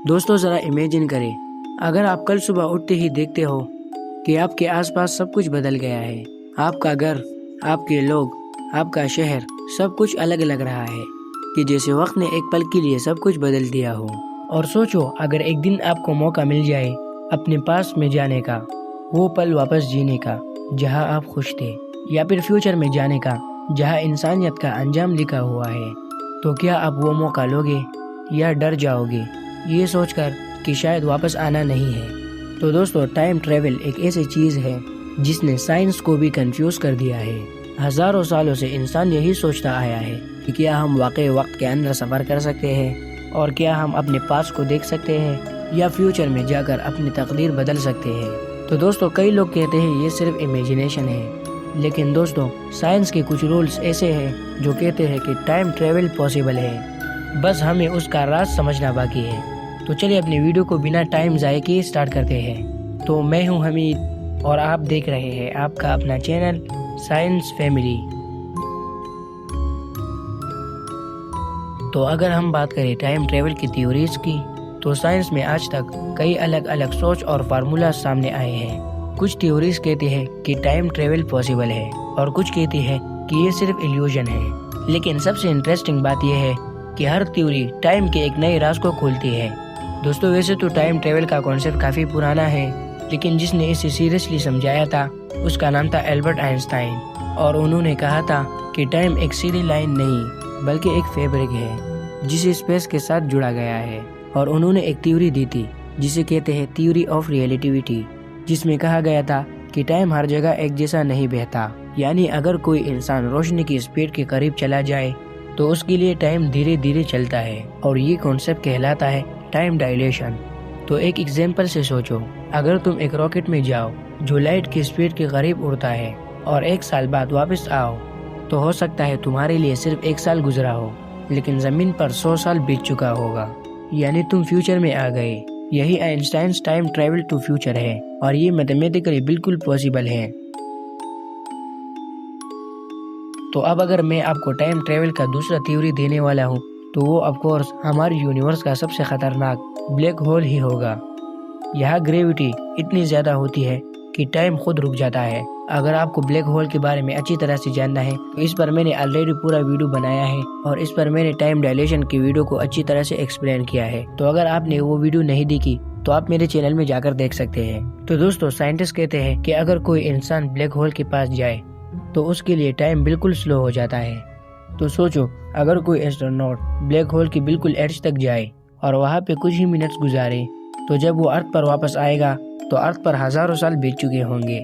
دوستو ذرا امیجن کریں، اگر آپ کل صبح اٹھتے ہی دیکھتے ہو کہ آپ کے آس پاس سب کچھ بدل گیا ہے، آپ کا گھر، آپ کے لوگ، آپ کا شہر، سب کچھ الگ لگ رہا ہے کہ جیسے وقت نے ایک پل کے لیے سب کچھ بدل دیا ہو۔ اور سوچو اگر ایک دن آپ کو موقع مل جائے اپنے پاس میں جانے کا، وہ پل واپس جینے کا جہاں آپ خوش تھے، یا پھر فیوچر میں جانے کا جہاں انسانیت کا انجام لکھا ہوا ہے، تو کیا آپ وہ موقع لوگے یا ڈر جاؤ گے یہ سوچ کر کہ شاید واپس آنا نہیں ہے؟ تو دوستو ٹائم ٹریول ایک ایسی چیز ہے جس نے سائنس کو بھی کنفیوز کر دیا ہے۔ ہزاروں سالوں سے انسان یہی سوچتا آیا ہے کہ کیا ہم واقعی وقت کے اندر سفر کر سکتے ہیں، اور کیا ہم اپنے پاس کو دیکھ سکتے ہیں یا فیوچر میں جا کر اپنی تقدیر بدل سکتے ہیں۔ تو دوستو کئی لوگ کہتے ہیں یہ صرف امیجنیشن ہے، لیکن دوستو سائنس کے کچھ رولز ایسے ہیں جو کہتے ہیں کہ ٹائم ٹریول پاسبل ہے، بس ہمیں اس کا راز سمجھنا باقی ہے۔ تو چلیے اپنی ویڈیو کو بنا ٹائم ضائع کیے سٹارٹ کرتے ہیں۔ تو میں ہوں حمید اور آپ دیکھ رہے ہیں آپ کا اپنا چینل سائنس فیملی۔ تو اگر ہم بات کریں ٹائم ٹریول کی تھیوریز کی، تو سائنس میں آج تک کئی الگ الگ سوچ اور فارمولا سامنے آئے ہیں۔ کچھ تھیوریز کہتے ہیں کہ ٹائم ٹریول پاسبل ہے، اور کچھ کہتی ہے کہ یہ صرف ایلیوژن ہے۔ لیکن سب سے انٹرسٹنگ بات یہ ہے کہ ہر تھیوری ٹائم کے ایک نئے راز کو کھولتی ہے۔ دوستو ویسے تو ٹائم ٹریول کا کانسیپٹ کافی پرانا ہے، لیکن جس نے اسے سیریسلی سمجھایا تھا اس کا نام تھا البرٹ آئنسٹائن، اور انہوں نے کہا تھا کہ ٹائم ایک سیدھی لائن نہیں بلکہ ایک فیبرک ہے جسے اسپیس کے ساتھ جڑا گیا ہے۔ اور انہوں نے ایک تھیوری دی تھی جسے کہتے ہیں تھیوری آف ریلیٹیوٹی، جس میں کہا گیا تھا کہ ٹائم ہر جگہ ایک جیسا نہیں بہتا، یعنی اگر کوئی انسان روشنی کی اسپیڈ کے قریب چلا جائے تو اس کے لیے ٹائم دھیرے دھیرے چلتا ہے، اور یہ کانسیپٹ کہلاتا ہے ٹائم ڈائلیشن۔ تو ایک ایگزامپل سے سوچو، اگر تم ایک راکٹ میں جاؤ جو لائٹ کی اسپیڈ کے قریب اڑتا ہے اور 1 سال بعد واپس آؤ، تو ہو سکتا ہے تمہارے لیے صرف 1 سال گزرا ہو، لیکن زمین پر 100 سال بیت چکا ہوگا، یعنی تم فیوچر میں آ گئے۔ یہی آئنسٹائنز ٹائم ٹریول ٹو فیوچر ہے، اور یہ میتھمیٹیکلی بالکل پاسبل ہے۔ تو اب اگر میں آپ کو ٹائم ٹریول کا دوسرا تھیوری دینے والا ہوں تو وہ آف کورس ہماری یونیورس کا سب سے خطرناک بلیک ہول ہی ہوگا۔ یہاں گریوٹی اتنی زیادہ ہوتی ہے کہ ٹائم خود رک جاتا ہے۔ اگر آپ کو بلیک ہول کے بارے میں اچھی طرح سے جاننا ہے تو اس پر میں نے آلریڈی پورا ویڈیو بنایا ہے، اور اس پر میں نے ٹائم ڈائلیشن کی ویڈیو کو اچھی طرح سے ایکسپلین کیا ہے۔ تو اگر آپ نے وہ ویڈیو نہیں دیکھی تو آپ میرے چینل میں جا کر دیکھ سکتے ہیں۔ تو دوستو سائنٹسٹ کہتے ہیں کہ اگر کوئی انسان بلیک ہول کے پاس جائے تو اس کے لیے ٹائم بالکل سلو ہو جاتا ہے۔ تو سوچو اگر کوئی ایسٹروناٹ بلیک ہول کی بالکل ایج تک جائے اور وہاں پہ کچھ ہی منٹس گزارے، تو جب وہ ارتھ پر واپس آئے گا تو ارتھ پر ہزاروں سال بیت چکے ہوں گے،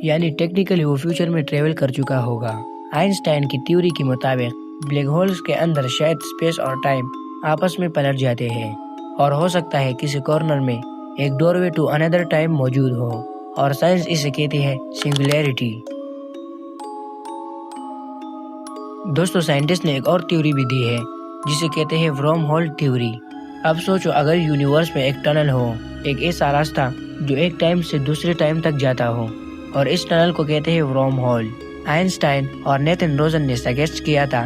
یعنی ٹیکنیکلی وہ فیوچر میں ٹریول کر چکا ہوگا۔ آئنسٹائن کی تھیوری کے مطابق بلیک ہولز کے اندر شاید اسپیس اور ٹائم آپس میں پلٹ جاتے ہیں، اور ہو سکتا ہے کسی کارنر میں ایک ڈور وے ٹو اندر ٹائم موجود ہو، اور سائنس اسے کہتی ہے سنگولیرٹی۔ دوستو سائنٹسٹ نے ایک اور تھیوری بھی دی ہے جسے کہتے ہیں ورم ہول تھیوری۔ اب سوچو اگر یونیورس میں ایک ٹنل ہو، ایک ایسا راستہ جو ایک ٹائم سے دوسرے ٹائم تک جاتا ہو، اور اس ٹنل کو کہتے ہیں ورم ہول۔ آئنسٹائن اور نیتن روزن نے سجیسٹ کیا تھا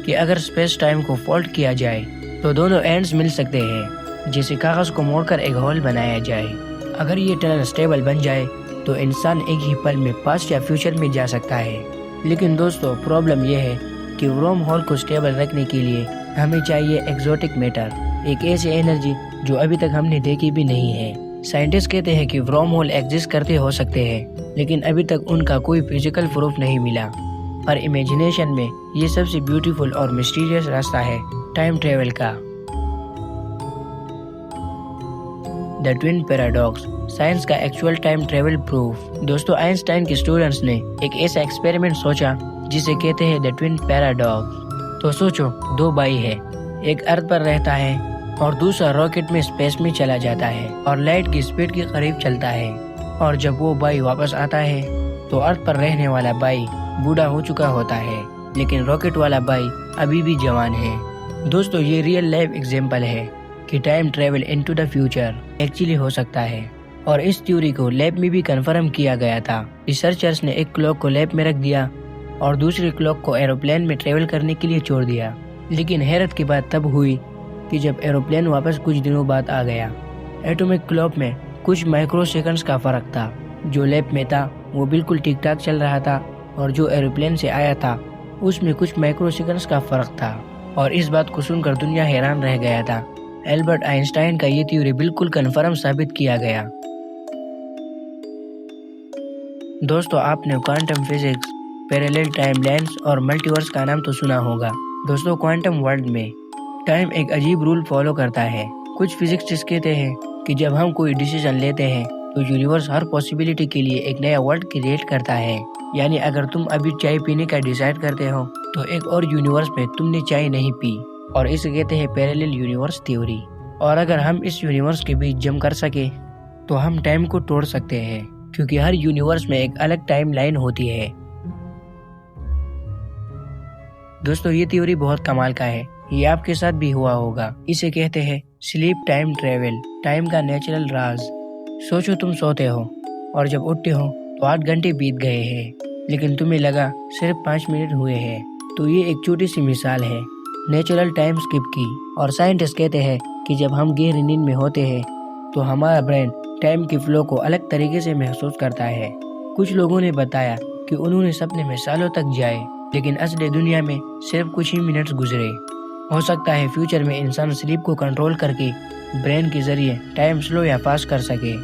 کہ اگر اسپیس ٹائم کو فولڈ کیا جائے تو دونوں اینڈز مل سکتے ہیں، جیسے کاغذ کو موڑ کر ایک ہول بنایا جائے۔ اگر یہ ٹنل اسٹیبل بن جائے تو انسان ایک ہی پل میں پاسٹ یا فیوچر میں جا سکتا ہے۔ لیکن دوستو پرابلم یہ ہے کہ ورم ہول کو اسٹیبل رکھنے کے لیے ہمیں چاہیے ایکزوٹک میٹر، ایک ایسی انرجی جو ابھی تک ہم نے دیکھی بھی نہیں ہے۔ سائنٹسٹ کہتے ہیں کہ ورم ہول ایگزسٹ کرتے ہو سکتے ہیں، لیکن ابھی تک ان کا کوئی فزیکل پروف نہیں ملا۔ پر امیجنیشن میں یہ سب سے بیوٹیفل اور مسٹیریس راستہ ہے ٹائم ٹریول کا۔ دا ٹوین پیراڈاکس، سائنس کا ایکچوئل ٹائم ٹریول پروف۔ دوستو آئنسٹائن کے اسٹوڈنٹس نے ایک ایسا ایکسپیریمنٹ سوچا جسے کہتے ہیں دا ٹوین پیراڈاکس۔ تو سوچو 2 بھائی ہے، ایک ارتھ پر رہتا ہے اور دوسرا راکٹ میں اسپیس میں چلا جاتا ہے اور لائٹ کی اسپیڈ کے قریب چلتا ہے، اور جب وہ بھائی واپس آتا ہے تو ارتھ پر رہنے والا بھائی بوڑھا ہو چکا ہوتا ہے، لیکن راکٹ والا بھائی ابھی بھی جوان ہے۔ دوستو یہ ریئل لائف ایگزامپل ہے کہ time travel into the future actually ہو سکتا ہے، اور اس تھیوری کو لیب میں بھی کنفرم کیا گیا تھا۔ ریسرچرز نے ایک کلاک کو لیب میں رکھ دیا اور دوسری کلاک کو ایروپلین میں ٹریول کرنے کے لیے چھوڑ دیا، لیکن حیرت کی بات تب ہوئی کہ جب ایروپلین واپس کچھ دنوں بعد آ گیا۔ ایٹمک کلاک میں کچھ مائکرو سیکنڈز کا فرق تھا۔ جو لیب میں تھا وہ بالکل ٹھیک ٹھاک چل رہا تھا، اور جو ایروپلین سے آیا تھا اس میں کچھ مائکرو سیکنڈز کا فرق تھا، اور اس بات کو سن کر دنیا حیران رہ گیا تھا۔ البرٹ آئنسٹائن کا یہ تھیوری بالکل کنفرم ثابت کیا گیا۔ دوستو، آپ نے کوانٹم فزکس، پیریلل ٹائم لائنز اور ملٹی ورس کا نام تو سنا ہوگا۔ دوستو، کوانٹم ورلڈ میں ٹائم ایک عجیب رول فالو کرتا ہے۔ کچھ فزکسٹس کہتے ہیں کہ جب ہم کوئی ڈیسیژن لیتے ہیں تو یونیورس ہر پاسبلٹی کے لیے ایک نیا ورلڈ کریٹ کرتا ہے۔ یعنی اگر تم ابھی چائے پینے کا ڈیسائیڈ کرتے ہو تو ایک اور یونیورس میں تم نے چائے نہیں پی، اور اسے کہتے ہیں پیریلل یونیورس تھیوری۔ اور اگر ہم اس یونیورس کے بیچ جم کر سکے تو ہم ٹائم کو توڑ سکتے ہیں، کیونکہ ہر یونیورس میں ایک الگ ٹائم لائن ہوتی ہے۔ دوستو، یہ تھیوری بہت کمال کا ہے، یہ آپ کے ساتھ بھی ہوا ہوگا۔ اسے کہتے ہیں سلیپ ٹائم ٹریول، ٹائم کا نیچرل راز۔ سوچو، تم سوتے ہو اور جب اٹھتے ہو تو 8 گھنٹے بیت گئے ہیں، لیکن تمہیں لگا صرف 5 منٹ ہوئے ہیں۔ تو یہ ایک چھوٹی سی مثال ہے نیچرل ٹائم سکپ کی۔ اور سائنٹسٹ کہتے ہیں کہ جب ہم گہری نیند میں ہوتے ہیں تو ہمارا برین ٹائم کی فلو کو الگ طریقے سے محسوس کرتا ہے۔ کچھ لوگوں نے بتایا کہ انہوں نے سپنے میں سالوں تک جائے، لیکن اصل دنیا میں صرف کچھ ہی منٹس گزرے۔ ہو سکتا ہے فیوچر میں انسان سلیپ کو کنٹرول کر کے برین کے ذریعے ٹائم سلو یا فاسٹ کر سکے۔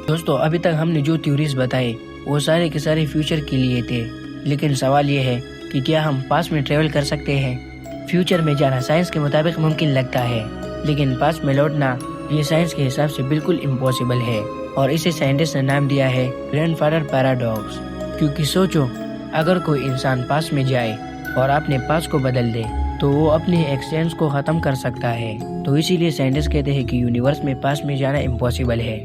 دوستو، ابھی تک ہم نے جو تھیوریز بتائے وہ سارے کے سارے فیوچر کے لیے تھے، لیکن سوال یہ ہے کہ کیا ہم پاسٹ میں ٹریول کر سکتے ہیں؟ فیوچر میں جانا سائنس کے مطابق ممکن لگتا ہے، لیکن پاسٹ میں لوٹنا یہ سائنس کے حساب سے بالکل امپاسبل ہے، اور اسے سائنٹسٹ نے نام دیا ہے گرینڈ فادر پیراڈاکس۔ کیونکہ سوچو، اگر کوئی انسان پاسٹ میں جائے اور اپنے پاسٹ کو بدل دے تو وہ اپنے ایکسٹینس کو ختم کر سکتا ہے۔ تو اسی لیے سائنٹسٹ کہتے ہیں کہ یونیورس میں پاسٹ میں جانا امپاسبل ہے۔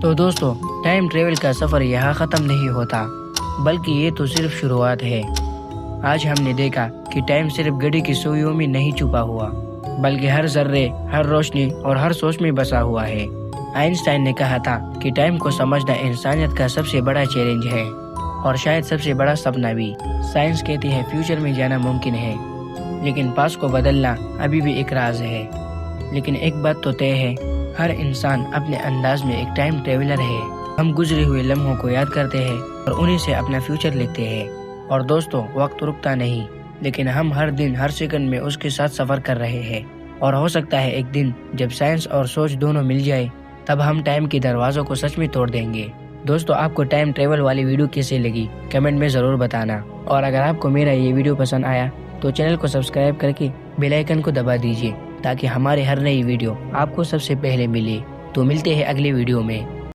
تو دوستو، ٹائم ٹریول کا سفر یہاں ختم نہیں ہوتا، بلکہ یہ تو صرف شروعات ہے۔ آج ہم نے دیکھا کہ ٹائم صرف گھڑی کی سوئیوں میں نہیں چھپا ہوا، بلکہ ہر ذرے، ہر روشنی اور ہر سوچ میں بسا ہوا ہے۔ آئنسٹائن نے کہا تھا کہ ٹائم کو سمجھنا انسانیت کا سب سے بڑا چیلنج ہے، اور شاید سب سے بڑا سپنا بھی۔ سائنس کہتی ہے فیوچر میں جانا ممکن ہے، لیکن پاسٹ کو بدلنا ابھی بھی ایک راز ہے۔ لیکن ایک بات تو طے ہے، ہر انسان اپنے انداز میں ایک ٹائم ٹریولر ہے۔ ہم گزرے ہوئے لمحوں کو یاد کرتے ہیں اور انہیں سے اپنا فیوچر لکھتے ہیں۔ اور دوستو، وقت رکتا نہیں، لیکن ہم ہر دن، ہر سیکنڈ میں اس کے ساتھ سفر کر رہے ہیں۔ اور ہو سکتا ہے ایک دن جب سائنس اور سوچ دونوں مل جائے، تب ہم ٹائم کے دروازوں کو سچ میں توڑ دیں گے۔ دوستو، آپ کو ٹائم ٹریول والی ویڈیو کیسے لگی کمنٹ میں ضرور بتانا، اور اگر آپ کو میرا یہ ویڈیو پسند آیا تو چینل کو سبسکرائب کر کے بیل آئیکن کو دبا دیجیے، تاکہ ہمارے ہر نئی ویڈیو آپ کو سب سے پہلے ملے۔ تو ملتے ہیں اگلے ویڈیو میں۔